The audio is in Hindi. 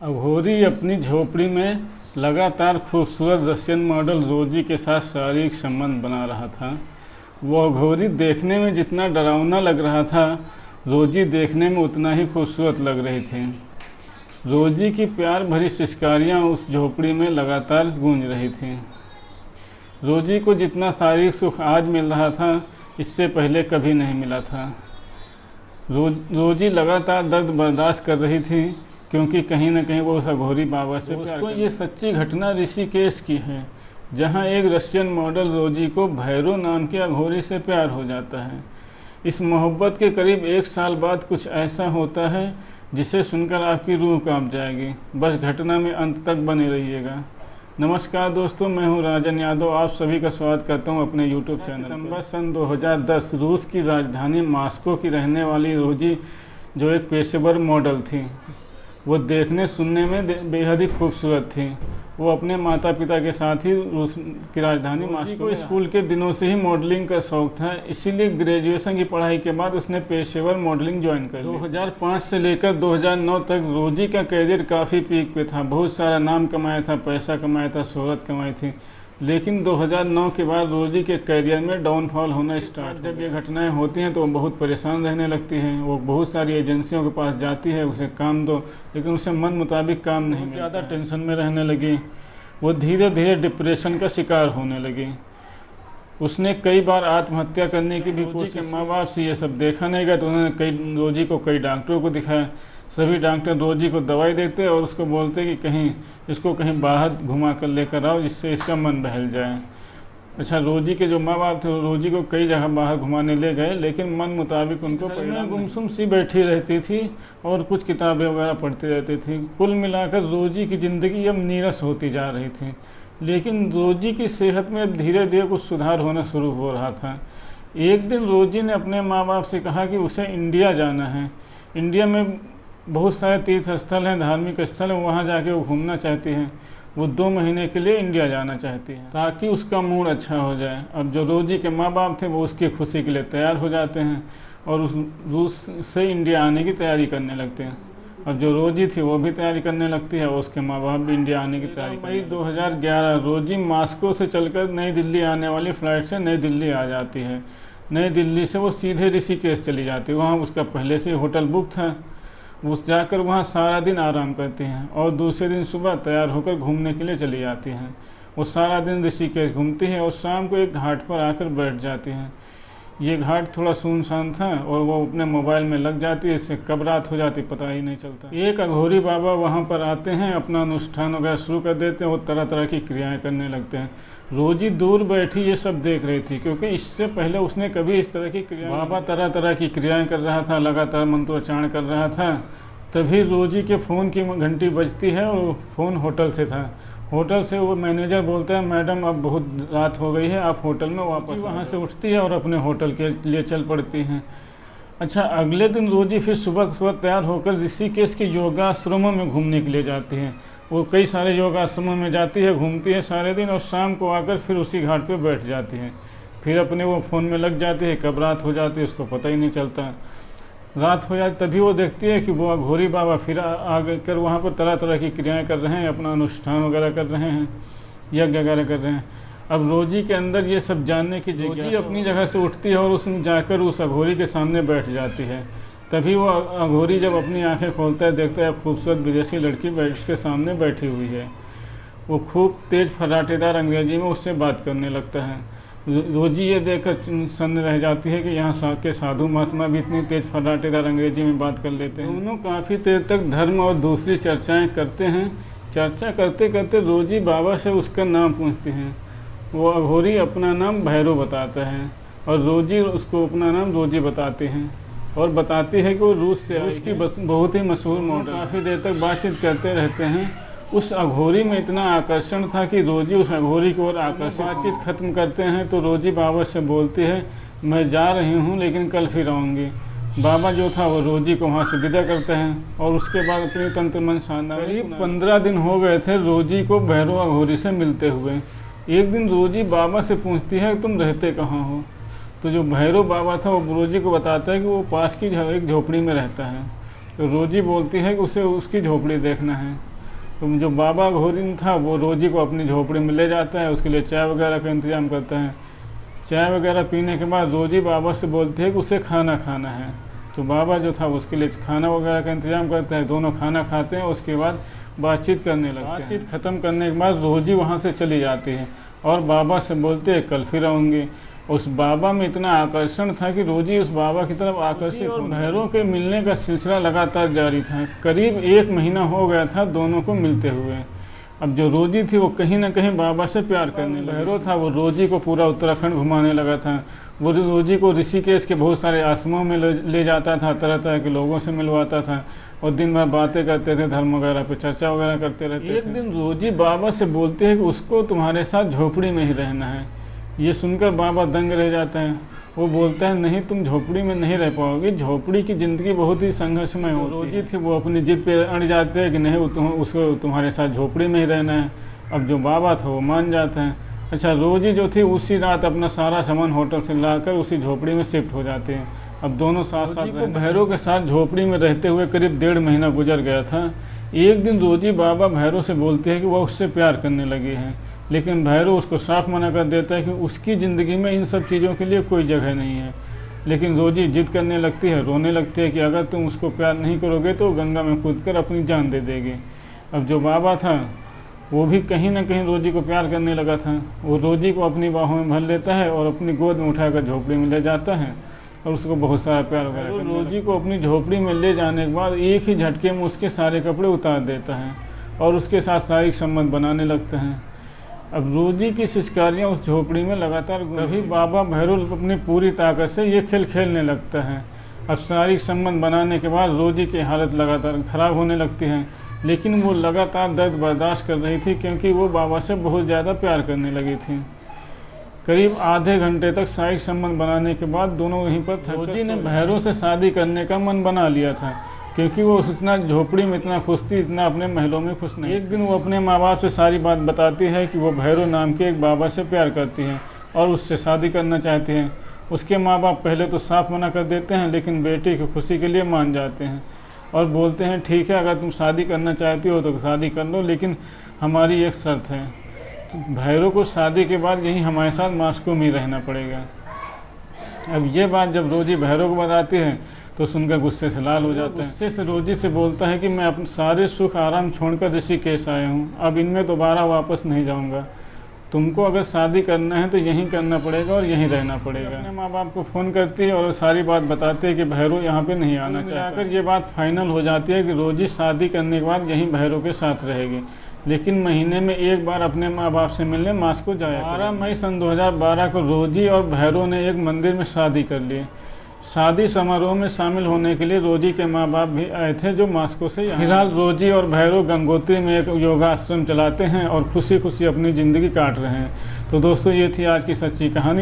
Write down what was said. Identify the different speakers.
Speaker 1: अघोरी अपनी झोपड़ी में लगातार खूबसूरत रशियन मॉडल रोजी के साथ शारीरिक संबंध बना रहा था। वो अघोरी देखने में जितना डरावना लग रहा था, रोजी देखने में उतना ही खूबसूरत लग रही थी। रोजी की प्यार भरी सिसकारियाँ उस झोपड़ी में लगातार गूंज रही थीं। रोजी को जितना शारीरिक सुख आज मिल रहा था, इससे पहले कभी नहीं मिला था। रोजी लगातार दर्द बर्दाश्त कर रही थी, क्योंकि कहीं न कहीं वो उस अघोरी बाबा से प्यार करती है। ये सच्ची घटना ऋषिकेश की है, जहाँ एक रशियन मॉडल रोजी को भैरो नाम के अघोरी से प्यार हो जाता है। इस मोहब्बत के करीब 1 साल बाद कुछ ऐसा होता है जिसे सुनकर आपकी रूह कांप जाएगी। बस घटना में अंत तक बने रहिएगा। नमस्कार दोस्तों, मैं हूं राजन यादव। आप सभी का स्वागत करता हूं अपने YouTube चैनल। सितंबर सन 2010 रूस की राजधानी मॉस्को की रहने वाली रोजी, जो एक पेशेवर मॉडल थी, वो देखने सुनने में बेहद ही खूबसूरत थी। वो अपने माता पिता के साथ ही रूस की राजधानी मॉस्को को स्कूल के दिनों से ही मॉडलिंग का शौक था, इसीलिए ग्रेजुएशन की पढ़ाई के बाद उसने पेशेवर मॉडलिंग ज्वाइन कर ली। 2005 से लेकर 2009 तक रोजी का करियर काफ़ी पीक पे था। बहुत सारा नाम कमाया था, पैसा कमाया था, शोहरत कमाई थी। लेकिन 2009 के बाद रोजी के करियर में डाउनफॉल होना स्टार्ट। जब ये घटनाएं होती हैं तो वो बहुत परेशान रहने लगती हैं। वो बहुत सारी एजेंसियों के पास जाती है, उसे काम दो, लेकिन उसे मन मुताबिक काम नहीं मिलता। ज़्यादा टेंशन में रहने लगी। वो धीरे धीरे डिप्रेशन का शिकार होने लगी। उसने कई बार आत्महत्या करने की भी कोशिश। माँ बाप से ये सब देखा नहीं गया तो उन्होंने रोजी को कई डॉक्टरों को दिखाया। सभी डॉक्टर रोजी को दवाई देते और उसको बोलते कि इसको कहीं बाहर घुमा कर लेकर आओ, जिससे इसका मन बहल जाए। अच्छा, रोजी के जो माँ बाप थे रोजी को कई जगह बाहर घुमाने ले गए, लेकिन मन मुताबिक उनको परिणाम गुमसुम सी बैठी रहती थी और कुछ किताबें वगैरह पढ़ती रहती थी। कुल मिलाकर रोजी की ज़िंदगी अब नीरस होती जा रही थी। लेकिन रोजी की सेहत में धीरे धीरे कुछ सुधार होना शुरू हो रहा था। एक दिन रोजी ने अपने माँ बाप से कहा कि उसे इंडिया जाना है। इंडिया में बहुत सारे तीर्थ स्थल हैं, धार्मिक स्थल हैं, वहाँ जाके वो घूमना चाहती हैं। वो 2 महीने के लिए इंडिया जाना चाहती है ताकि उसका मूड अच्छा हो जाए। अब जो रोजी के माँ बाप थे वो उसकी खुशी के लिए तैयार हो जाते हैं और उस रूस से इंडिया आने की तैयारी करने लगते हैं। अब जो रोजी थी वो भी तैयारी करने लगती है और उसके माँ बाप भी इंडिया आने की तैयारी। मई 2011 रोजी मॉस्को से चलकर नई दिल्ली आने वाली फ़्लाइट से नई दिल्ली आ जाती है। नई दिल्ली से वो सीधे ऋषिकेश चली जाती है। वहाँ उसका पहले से होटल बुक था। वो जाकर वहाँ सारा दिन आराम करते हैं और दूसरे दिन सुबह तैयार होकर घूमने के लिए चली जाती हैं। वो सारा दिन ऋषिकेश घूमती हैं और शाम को एक घाट पर आकर बैठ जाती हैं। ये घाट थोड़ा सुनसान था और वो अपने मोबाइल में लग जाती है। इससे कब रात हो जाती पता ही नहीं चलता। एक अघोरी बाबा वहाँ पर आते हैं, अपना अनुष्ठान वगैरह शुरू कर देते हैं और तरह तरह की क्रियाएँ करने लगते हैं। रोजी दूर बैठी ये सब देख रही थी, क्योंकि इससे पहले उसने कभी इस तरह की क्रिया। बाबा तरह तरह की क्रियाएं कर रहा था, लगातार मंत्रोच्चारण कर रहा था। तभी रोजी के फ़ोन की घंटी बजती है और फ़ोन होटल से था। होटल से वो मैनेजर बोलता है, मैडम अब बहुत रात हो गई है, आप होटल में वापस। वहाँ से उठती है और अपने होटल के लिए चल पड़ती हैं। अच्छा, अगले दिन रोजी फिर सुबह सुबह तैयार होकर ऋषिकेश के योगाश्रमों में घूमने के लिए जाती हैं। वो कई सारे योगाश्रमों में जाती है, घूमती है सारे दिन और शाम को आकर फिर उसी घाट पे बैठ जाती है। फिर अपने वो फ़ोन में लग जाती है। कब रात हो जाती है उसको पता ही नहीं चलता। रात हो जाती तभी वो देखती है कि वो अघोरी बाबा फिर आ कर वहाँ पर तरह तरह की क्रियाएँ कर रहे हैं, अपना अनुष्ठान वगैरह कर रहे हैं, यज्ञ वगैरह कर रहे हैं। अब रोजी के अंदर ये सब जानने की जिज्ञासा। अपनी जगह से उठती है और उसमें जाकर उस अघोरी के सामने बैठ जाती है। तभी वो अघोरी जब अपनी आंखें खोलता है, देखता है खूबसूरत विदेशी लड़की उसके सामने बैठी हुई है। वो खूब तेज़ फर्राटेदार अंग्रेजी में उससे बात करने लगता है। रोजी ये देखकर सन्न रह जाती है कि यहाँ के साधु महात्मा भी इतनी तेज़ फर्राटेदार अंग्रेजी में बात कर लेते हैं। दोनों काफ़ी देर तक धर्म और दूसरी चर्चाएँ करते हैं। चर्चा करते करते रोजी बाबा से उसका नाम पूछती हैं। वो अघोरी अपना नाम भैरो बताता है और रोजी उसको अपना नाम रोजी बताते हैं और बताती है कि वो रूस से उसकी बहुत ही मशहूर मॉडल। काफ़ी देर तक बातचीत करते रहते हैं। उस अघोरी में इतना आकर्षण था कि रोजी उस अघोरी की ओर आकर्षित। बातचीत खत्म करते हैं तो रोजी बाबा से बोलती है, मैं जा रही हूँ लेकिन कल फिर आऊँगी। बाबा जो था वो रोजी को वहाँ से विदा करते हैं और उसके बाद अपनी तंत्र मन शानदार। करीब 15 दिन हो गए थे रोजी को भैरो अघोरी से मिलते हुए। एक दिन रोजी बाबा से पूछती है, तुम रहते कहाँ हो? तो जो भैरो बाबा था वो रोजी को बताता है कि वो पास की एक झोपड़ी में रहता है। तो रोजी बोलती है कि उसे उसकी झोपड़ी देखना है। तो जो बाबा घोरी था वो रोजी को अपनी झोपड़ी में ले जाता है, उसके लिए चाय वगैरह का इंतजाम करता है। चाय वगैरह पीने के बाद रोजी बाबा से बोलती है कि उसे खाना खाना है। तो बाबा जो था उसके लिए खाना वगैरह का इंतजाम करता है। दोनों खाना खाते हैं, उसके बाद बातचीत करने लगते हैं। बातचीत ख़त्म करने के बाद रोजी वहाँ से चली जाती है और बाबा से बोलते हैं कल फिर आऊँगी। उस बाबा में इतना आकर्षण था कि रोजी उस बाबा की तरफ आकर्षित और भैरव के मिलने का सिलसिला लगातार जारी था। करीब 1 महीना हो गया था दोनों को मिलते हुए। अब जो रोजी थी वो कहीं ना कहीं बाबा से प्यार करने लगी। भैरव था वो रोजी को पूरा उत्तराखंड घुमाने लगा था। वो रोजी को ऋषिकेश के बहुत सारे आश्रमों में ले जाता था, तरह तरह के लोगों से मिलवाता था और दिन भर बातें करते थे, धर्म वगैरह पे चर्चा वगैरह करते रहते थे। एक दिन रोजी बाबा से बोलते हैं कि उसको तुम्हारे साथ झोपड़ी में ही रहना है। ये सुनकर बाबा दंग रह जाते हैं। वो बोलता है नहीं, तुम झोपड़ी में नहीं रह पाओगे, झोपड़ी की ज़िंदगी बहुत ही संघर्षमय होती है। रोजी थी वो अपनी जिद पे अड़ जाते हैं कि नहीं उसको तुम्हारे साथ झोपड़ी में ही रहना है। अब जो बाबा था वो मान जाते हैं। अच्छा, रोजी जो थी उसी रात अपना सारा सामान होटल से लाकर उसी झोपड़ी में शिफ्ट हो जाते हैं। अब दोनों साथ साथ को भैरव के साथ झोपड़ी में रहते हुए करीब 1.5 महीना गुजर गया था। एक दिन रोजी बाबा भैरव से बोलते हैं कि वह उससे प्यार करने लगी है, लेकिन भैरव उसको साफ मना कर देता है कि उसकी ज़िंदगी में इन सब चीज़ों के लिए कोई जगह नहीं है। लेकिन रोजी जिद करने लगती है, रोने लगती है कि अगर तुम उसको प्यार नहीं करोगे तो गंगा में कूदकर अपनी जान दे देगी। अब जो बाबा था वो भी कहीं ना कहीं रोजी को प्यार करने लगा था। वो रोजी को अपनी बाहों में भर लेता है और अपनी गोद में उठाकर झोपड़ी में ले जाता है और उसको बहुत सारा प्यार वगैरह करता है। रोजी को अपनी झोपड़ी में ले जाने के बाद एक ही झटके में उसके सारे कपड़े उतार देता है और उसके साथ शारीरिक संबंध बनाने लगते हैं। अब रोजी की शिकारियाँ उस झोपड़ी में लगातार, तभी बाबा भैरव अपनी पूरी ताकत से ये खेल खेलने लगता है। अब शारीरिक संबंध बनाने के बाद रोजी की हालत लगातार ख़राब होने लगती है, लेकिन वो लगातार दर्द बर्दाश्त कर रही थी क्योंकि वो बाबा से बहुत ज़्यादा प्यार करने लगी थी। करीब आधे घंटे तक शारीरिक संबंध बनाने के बाद दोनों वहीं पर थे। रोजी ने भैरव से शादी करने का मन बना लिया था क्योंकि वो इतना झोपड़ी में इतना खुश थी, इतना अपने महलों में खुश नहीं। एक दिन वो अपने माँ बाप से सारी बात बताती है कि वो भैरव नाम के एक बाबा से प्यार करती है और उससे शादी करना चाहती हैं। उसके माँ बाप पहले तो साफ मना कर देते हैं, लेकिन बेटी की खुशी के लिए मान जाते हैं और बोलते हैं ठीक है, अगर तुम शादी करना चाहती हो तो शादी कर लो, लेकिन हमारी एक शर्त है, भैरव को शादी के बाद यहीं हमारे साथ मॉस्को में ही रहना पड़ेगा। अब ये बात जब रोजी भैरव को बताती है तो सुनकर गुस्से से लाल हो जाता है। गुस्से से रोजी से बोलता है कि मैं अपने सारे सुख आराम छोड़कर ऋषिकेश आया हूँ, अब इनमें दोबारा वापस नहीं जाऊँगा। तुमको अगर शादी करना है तो यहीं करना पड़ेगा और यहीं रहना पड़ेगा। अपने माँ बाप को फ़ोन करती है और सारी बात बताती है कि भैरव यहाँ पे नहीं आना चाहता। ये बात फाइनल हो जाती है कि रोजी शादी करने के बाद यहीं भैरव के साथ रहेगी, लेकिन महीने में एक बार अपने माँ बाप से मिलने मॉस्को जाया। 12 मई सन 2012 को रोजी और भैरव ने एक मंदिर में शादी कर ली। शादी समारोह में शामिल होने के लिए रोजी के माँ बाप भी आए थे जो मॉस्को से। फिलहाल रोजी और भैरव गंगोत्री में एक योगा आश्रम चलाते हैं और खुशी खुशी अपनी ज़िंदगी काट रहे हैं। तो दोस्तों, ये थी आज की सच्ची कहानी।